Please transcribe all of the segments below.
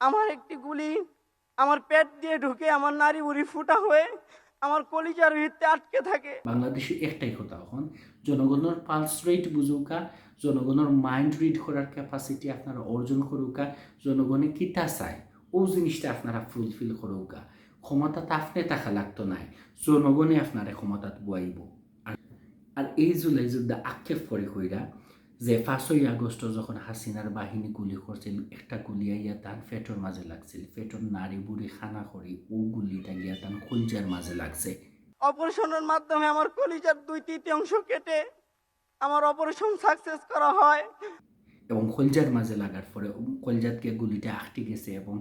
আমার একটি গুলি আমার পেট দিয়ে ঢুকে আমার নাড়ি বুড়ি ফুটা হয়ে আমার কলিজার ভিতরে আটকে থাকে। বাংলাদেশে একটাই কথা এখন জনগণের পালস রেট বুঝুকা, জনগণের মাইন্ড রিড করার ক্যাপাসিটি আপনারা অর্জন করুকা, জনগণে কিতা চায় ও জিনিসটা আপনারা ফুলফিল করুকা। ক্ষমতাটা আপনি টাকা লাগতো নাই, জনগণে আপনারা ক্ষমতাত বয়াইব। আর এই জুলাই যুদ্ধ আক্ষেপ করে কইরা যে 5ই আগস্ট যখন হাসিনার বাহিনী গুলি করছিল, একটা গুলি আইয়া তার পেটের মাঝে লাগছিল, পেটের নাড়ি বুড়ি খানা করি ও গুলিটা গিয়া তার কলজার মাঝে লাগছে। অপারেশনের মাধ্যমে আমার কলিজার 2/3 কেটে আমার অপারেশন সাকসেস করা হয়। এবং কলজার মাঝে লাগার পরে কলজাতকে গুলিটা আটকে গেছে এবং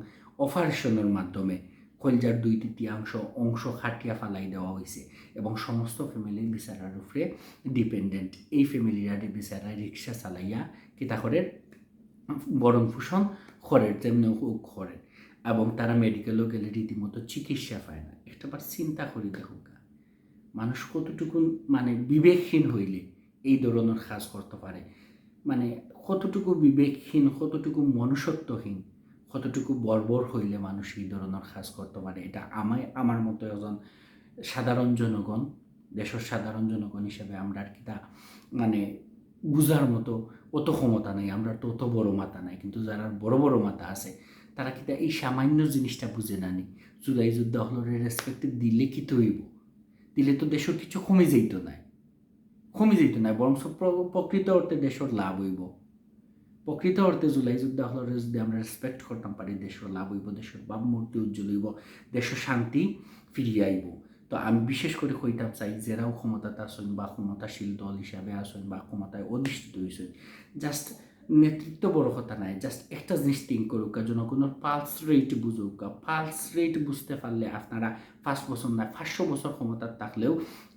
অপারেশনের মাধ্যমে কলজার 2/3 অংশ খাটিয়া ফালাই দেওয়া হয়েছে এবং সমস্ত ফ্যামিলির বিচারার উপরে ডিপেন্ডেন্ট। এই ফ্যামিলিরা বিচারা রিক্সা চালাইয়া কিতা করে বরণ পোষণ করেন, তেমনি করেন এবং তারা মেডিকেলও গেলে রীতিমতো চিকিৎসা পায় না। একটাবার চিন্তা করি দেখুক মানুষ কতটুকু মানে বিবেকহীন হইলে এই ধরনের কাজ করতে পারে, মানে কতটুকু বিবেকহীন, কতটুকু মনুষ্যত্বহীন, কতটুকু বর্বর হইলে মানুষ এই ধরনের কাজ করতে পারে। এটা আমার মতো একজন সাধারণ জনগণ, দেশের সাধারণ জনগণ হিসেবে আমরা আর কি তা মানে বুঝার মতো অত ক্ষমতা নাই, আমরা তো অত বড় মাথা নাই। কিন্তু যারা বড় বড় মাথা আছে তারা কি এই সামান্য জিনিসটা বুঝে না নি। জুলাই যুদ্ধ হল রেসপেক্ট দিলে কি তৈব, দিলে তো দেশের কিছু কমে যেত না, বরং প্রকৃত অর্থে দেশের লাভ হইব। প্রকৃত অর্থে জুলাই যুদ্ধ হলরে যদি আমরা রেসপেক্ট করতাম পারি, দেশের লাভ হইব, দেশের ভাবমূর্তি উজ্জ্বল হইব, দেশের শান্তি ফিরিয়ে আইব। তো আমি বিশেষ করে কইতাম চাই যারাও ক্ষমতাতে আসেন বা ক্ষমতাশীল দল হিসাবে আসেন বা ক্ষমতায় অধিষ্ঠিত হয়েছেন, জাস্ট নেতৃত্ব বড় কথা নাই, জাস্ট একটা জিনিস থিঙ্ক করুক, জনগণের পালস রেট বুঝুক। পালস রেট বুঝতে পারলে আপনারা 5 বছর না 500 বছর ক্ষমতার থাকলেও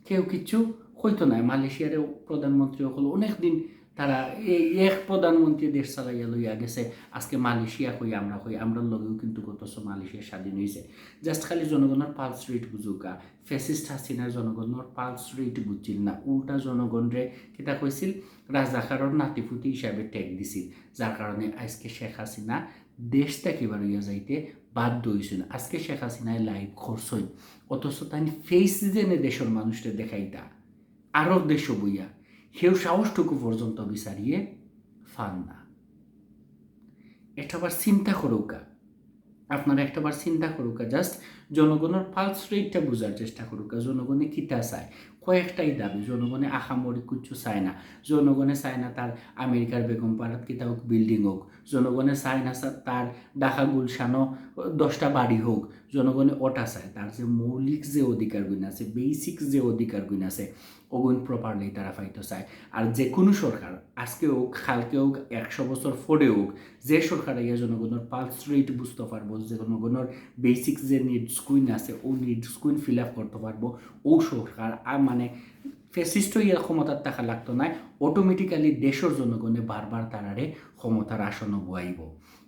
কেউ কিছু হইতো না। মালয়েশিয়ারও প্রধানমন্ত্রী হল অনেক দিন তারা এই এক প্রধানমন্ত্রী দেশ চালাইয়া লইয়া গেছে। আজকে মালয়েশিয়া আমরা লগেও কিন্তু গত মালয়েশিয়া স্বাধীন হয়েছে। জাস্ট খালি জনগণের পালস রেট বুঝুকা। ফ্যাসিস্ট হাসিনা জনগণের পালস রেট বুঝছিল না, উল্টা জনগণরে কিতা কইছিল রাজাকারর নাতিপুতি হিসাবে ট্যাগ দিছিল, যার কারণে আজকে শেখ হাসিনা দেশ থেকে বাড়িয়া যাইতে বাধ্য হয়েছিল। আজকে শেখ হাসিনায় লাইভ খরচই, অথচ তাই ফেস জেনে দেশের মানুষটা দেখাইতা আরও দেশ বইয়া সেও সাহসটুকু পর্যন্ত বিচারিয়ে ফান না। একটাবার চিন্তা করুকা, আপনারা একটাবার চিন্তা করুকা, জাস্ট জনগণের পালস রেটটা বোঝার চেষ্টা করুকা। জনগণে কিতা চায়, কয়েকটাই দাবি। জনগণে আহামরি কিচ্ছু চায় না। জনগণে চায় না তার আমেরিকার বেগম পাড়াত কিতা হোক বিল্ডিং হোক, জনগণে চায় না তার ঢাকা গুলশানও 10টা বাড়ি হোক। জনগণে ওটা চায় তার যে মৌলিক যে অধিকারগুলো আছে, বেসিক যে অধিকারগুলো আছে, ওগুন প্রপারলি তারা পাইতে চায়। আর যে কোনো সরকার আজকে হোক কালকে হোক 100 বছর পরে হোক, যে সরকার ইয়া জনগণের পালস রেট বুঝতে পারবো, যে জনগণের বেসিক যে নিডস কুইন আছে ও নিডস কুইন ফিল আপ করতে পারবো, ও সরকার আর মানে ফ্যাসিস্ট ইয়া ক্ষমতার টাকা লাগতো না, অটোমেটিক্যালি দেশের জনগণে বারবার তারারে ক্ষমতার আসন বয়াইব।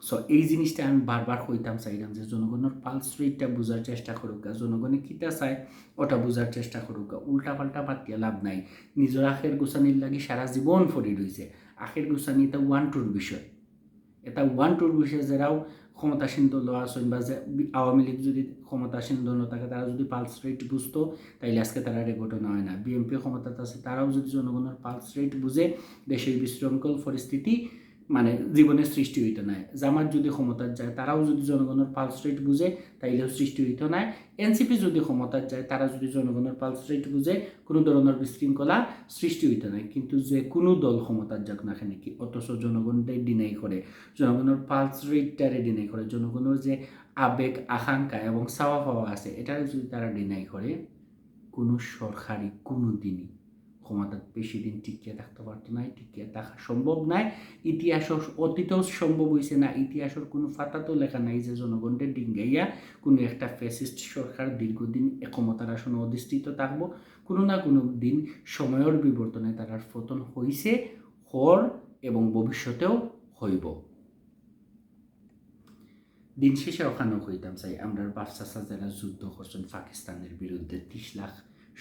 সো এই জিনিসটা আমি বারবার কইতাম চাইলাম যে জনগণের পালস রেটটা বোঝার চেষ্টা করুক, জনগণে কিতা চায় ওটা বোঝার চেষ্টা করুক। উল্টা পাল্টা বাতিয়ে লাভ নাই। নিজের আখের গোছানির লাগি সারা জীবন ফরি রয়েছে। আখের গোছানি এটা 1-2 বিষয়, এটা 1-2 বিষয়। যারাও ক্ষমতাসীন দল আসেন বা যে আওয়ামী লীগ যদি ক্ষমতাসীন দল থাকে, তারা যদি পালস রেট বুঝতো তাইলে আজকে তারা ঘটনা হয় না। বিএনপি ক্ষমতাতে আছে, তারাও যদি জনগণের পালস রেট বুঝে, দেশের বিশৃঙ্খল পরিস্থিতি মানে জীবনের সৃষ্টি হইতো না। জামাত যদি ক্ষমতার যায়, তারাও যদি জনগণের পালস রেট বুঝে তাইলেও সৃষ্টি হইতো না। এনসিপি যদি ক্ষমতার যায়, তারা যদি জনগণের পালস রেট বুঝে, কোনো ধরনের বিশৃঙ্খলা সৃষ্টি হইতো না। কিন্তু যে কোনো দল ক্ষমতার যাক না কেন কি, অথচ জনগণটাই ডিনাই করে, জনগণের পালস রেটটারে ডিনাই করে, জনগণের যে আবেগ আকাঙ্ক্ষা এবং চাওয়া পাওয়া আছে এটারে যদি তারা ডিনাই করে, কোনো সরকারই কোনো দিনই ক্ষমতার বেশি দিন টিকিয়ে থাকতে পারতো না, টিকিয়ে থাকা সম্ভব নয়। ইতিহাসও অতীতেও সম্ভব হয়েছে না। ইতিহাসের কোনো ফাতাতেও লেখা নাই যে জনগণকে ডিঙ্গাইয়া কোনো একটা ফ্যাসিস্ট সরকার দীর্ঘদিন ক্ষমতার আসনে অধিষ্ঠিত থাকবো। কোনো না কোনো দিন সময়ের বিবর্তনে তার পতন হয়েছে, হর এবং ভবিষ্যতেও হইব। দিন শেষে ওখানেও কইতাম চাই আমরা বাচ্চা যারা যুদ্ধ করছেন পাকিস্তানের বিরুদ্ধে, 30 লাখ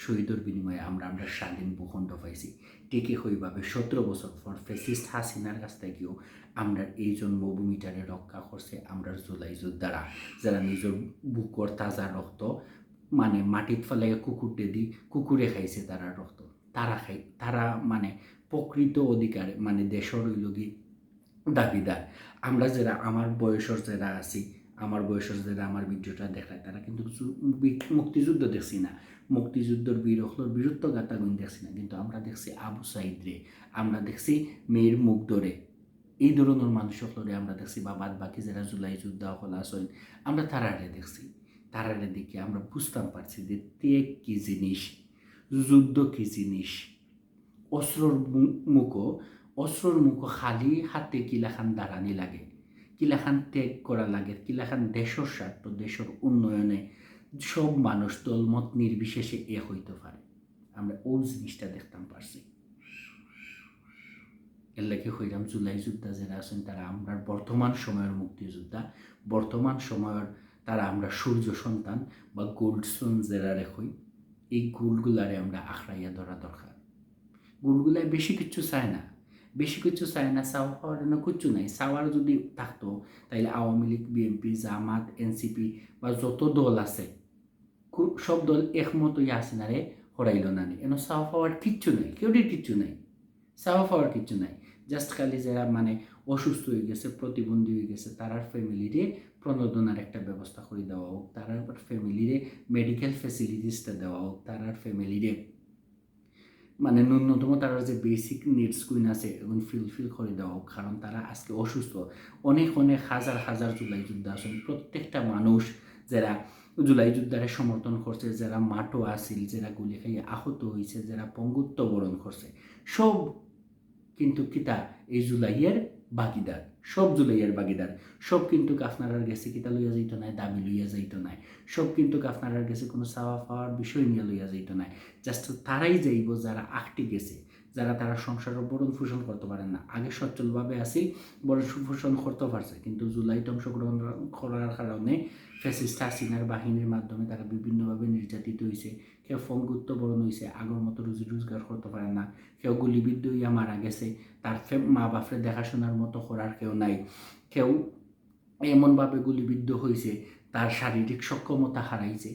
শহীদের বিনিময়ে আমরা স্বাধীন ভূখণ্ড পাইছি। টেকে হইভাবে 17 বছর পর ফ্যাসিস্ট হাসিনার কাছ থেকেও আমরা এই জন্মভূমিটারে রক্ষা করছে আমরা জুলাই যোদ্ধারা, যারা নিজের বুকর তাজা রক্ত মানে মাটিত ফেলাই কুকুরে খাইছে তারা রক্ত, তারা মানে প্রকৃত অধিকারে মানে দেশের হইলগি দাবিদার। আমরা যারা আমার বয়সের যারা আছি, আমার বয়সের যারা আমার ভিডিওটা দেখায়, তারা কিন্তু মুক্তিযুদ্ধ দেখছি না, মুক্তিযুদ্ধের বীরহলোর বীরত্ব গাতাগুন দেখছি না, কিন্তু আমরা দেখছি আবু সাইদ রে, আমরা দেখছি মেয়ের মুগ্ধরে, এই ধরনের মানুষ হলরে আমরা দেখছি, বা বাদ বাকি যারা জুলাই যোদ্ধা হল আসেন, আমরা তারারে দেখছি। তারারে দেখে আমরা বুঝতাম পারছি যে ত্যাগ কী জিনিস, যুদ্ধ কী জিনিস। অস্ত্রর মুখো খালি হাতে কিলাখান দাঁড়ানি লাগে, কিলাখান ত্যাগ করা লাগে, কিলাখান দেশের স্বার্থ, দেশের উন্নয়নে সব মানুষ দলমত নির্বিশেষে এক হইতে পারে। আমরা ওই জিনিসটা দেখতাম পারছি। এর লাগে হইলাম জুলাই যোদ্ধা যারা আছেন তারা আমরা বর্তমান সময়ের মুক্তিযোদ্ধা, বর্তমান সময়ের তারা আমরা সূর্য সন্তান বা গোল্ডস্টোন যারা রেখই, এই গোলগুলারে আমরা আখড়াইয়া ধরা দরকার। গোলগুলায় বেশি কিছু চায় না, চাওয়া পাওয়ার জন্য কিচ্ছু নাই। চাওয়ার যদি থাকতো তাইলে আওয়ামী লীগ, বিএনপি, জামাত, এনসিপি বা যত দল আছে সব দল একমত হইয়া আছে না রে হরাইল না নি, এন চাওয়া পাওয়ার কিচ্ছু নাই, কেউটির কিচ্ছু নাই, চাওয়া পাওয়ার কিচ্ছু নাই। জাস্ট খালি যারা মানে অসুস্থ হয়ে গেছে, প্রতিবন্ধী হয়ে গেছে, তারার ফ্যামিলিরে প্রণোদনার একটা ব্যবস্থা করে দেওয়া হোক, তারার ফ্যামিলিরে মেডিকেল ফেসিলিটিসটা দেওয়া হোক, তারার ফ্যামিলিরে মানে ন্যূনতম তারা যে বেসিক নিডস কুইন আছে এবং ফিল করে দেওয়া হোক। কারণ তারা আজকে অসুস্থ, অনেক হাজার জুলাই যোদ্ধা আছেন, প্রত্যেকটা মানুষ যারা জুলাই যোদ্ধারে সমর্থন করছে, যারা মাঠও আসিল, যারা গুলি খাইয়ে আহত হয়েছে, যারা পঙ্গুত্ব বরণ করছে, সব কিন্তু কিতা এই জুলাইয়ের বাগিদার, সব জুলাইয়ের বাগিদার। সব কিন্তু আপনার গেছে কিতা লইয়া যাইতো নাই, দাবি লইয়া যাইতো নাই, সব কিন্তু আপনার গেছে কোনো চাওয়া পাওয়ার বিষয় নিয়ে লইয়া যাইতো নাই। জাস্ট তারাই যাইব যারা আটটি গেছে, যারা তারা সংসারের বরণ পোষণ করতে পারেন না, আগে সচ্ছলভাবে আসি বরণ পোষণ করতে পারছে, কিন্তু জুলাইতে অংশগ্রহণ করার কারণে ফ্যাসিস্ট হাসিনার বাহিনীর মাধ্যমে তারা বিভিন্নভাবে নির্যাতিত হয়েছে। কেউ পঙ্গুত্ব বরণ হয়েছে, আগের মতো রুজি রোজগার করতে পারে না, কেউ গুলিবিদ্ধ হইয়া মারা গেছে, তার মা বাপরে দেখাশোনার মতো করার কেউ নাই, কেউ এমনভাবে গুলিবিদ্ধ হয়েছে তার শারীরিক সক্ষমতা হারাইছে।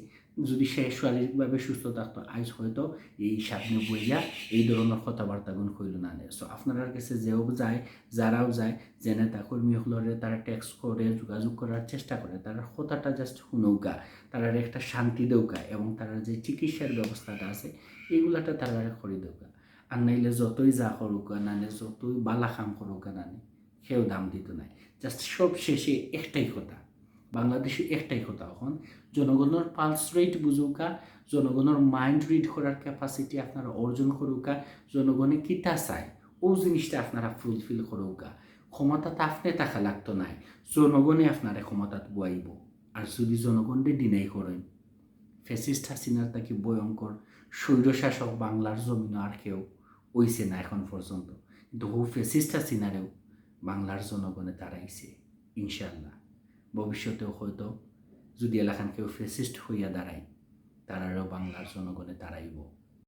যদি সে শারীরিকভাবে সুস্থ থাকতো আজ হয়তো এই সামনে বইয়া এই ধরনের কথাবার্তাগুলো কইল না। সো আপনার কাছে যেও যায়, যারাও যায়, যে নেতা কর্মী হলরে তারা টেক্সট করে যোগাযোগ করার চেষ্টা করে, তারা কথাটা জাস্ট শুনৌকা, তারা একটা শান্তি দেউকা, এবং তারা যে চিকিৎসার ব্যবস্থাটা আছে এইগুলাটা তারা করে দেউকা। আর নাইলে যতই যা করুক নানে, যতই বালা কাম করুক নানে, কেউ দাম দিত নাই। জাস্ট সব শেষে একটাই কথা, বাংলাদেশে একটাই কথা, এখন জনগণের পালস রেট বুঝুকা, জনগণের মাইন্ড রিড করার ক্যাপাসিটি আপনারা অর্জন করুকা, জনগণে কিতা চায় ও জিনিসটা আপনারা ফুলফিল করুকা। ক্ষমতাটা আপনি থাকা লাগতো নাই, জনগণে আপনারা ক্ষমতাত বয়াইব। আর যদি জনগণে ডিনাই করেন, ফ্যাসিস্ট হাসিনার তাকে ভয়ঙ্কর স্বৈরশাসক বাংলার জমিন আর কেউ হইছে না এখন পর্যন্ত, কিন্তু ও ফ্যাসিস্ট হাসিনারেও বাংলার জনগণে দাঁড়াইছে। ইনশাল্লাহ ভবিষ্যতেও হয়তো যদি এলাকান কেউ ফ্যাসিস্ট হইয়া দাঁড়ায়, তারারও বাংলার জনগণে দাঁড়াইব।